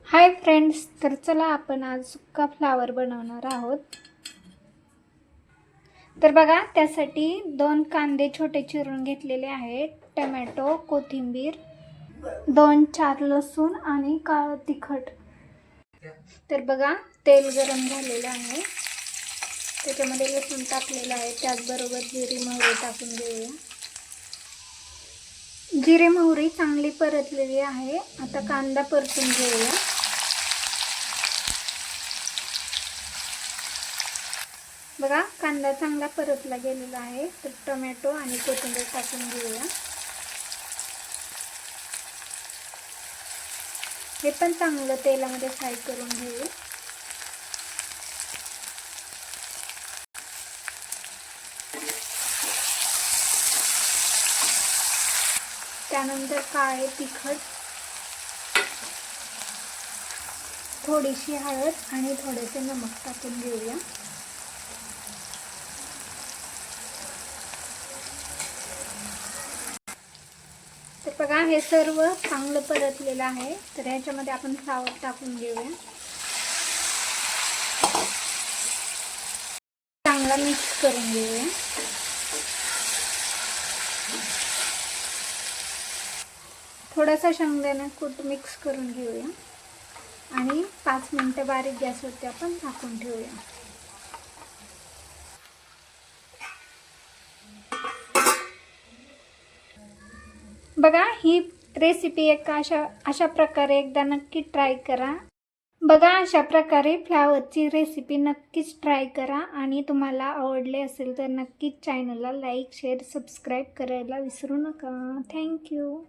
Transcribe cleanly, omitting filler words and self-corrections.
Hi friends, तर चला आपण आज सुक्का फ्लावर बनवणार आहोत। तर बघा, त्यासाठी 2 कांदे छोटे चिरून घेतलेले आहेत, टोमॅटो, कोथिंबीर, 2-4 लसूण आणि काळं तिखट। तर बघा, तेल गरम झालेलं आहे, त्याच्यामध्ये लसूण टाकलेलं आहे, त्याचबरोबर जिरे मोहरी टाकून घेऊया। जिरे मोहरी चांगली परतलेली आहे, आता कांदा परतून घेऊया। बघा, कांदा चांगला परतला गेलेला आहे, तर टोमॅटो आणि कोथिंबीर टाकून घेऊया। हे पण चांगलं तेलामध्ये फ्राय करून घेऊ। त्यानंतर काळे तिखट, थोडीशी हळद आणि थोडेसे नमक टाकून घेऊया। तर बघा, हे सर्व चांगलं परतलेलं आहे, तर ह्याच्यामध्ये आपण फ्लावर टाकून घेऊया। चांगला मिक्स करून घेऊया। थोडासा शेंगदाणा कूट मिक्स करून घेऊया आणि 5 मिनिटं बारीक गॅसवरती आपण झाकून ठेवूया। बघा, ही रेसिपी अशा प्रकारे एकदा नक्की ट्राय करा। बघा, अशा प्रकारे फ्लावरची रेसिपी नक्कीच ट्राय करा आणि तुम्हाला आवडले असेल तर नक्कीच चॅनलला लाईक, शेअर, सबस्क्राईब करायला विसरू नका। थँक्यू।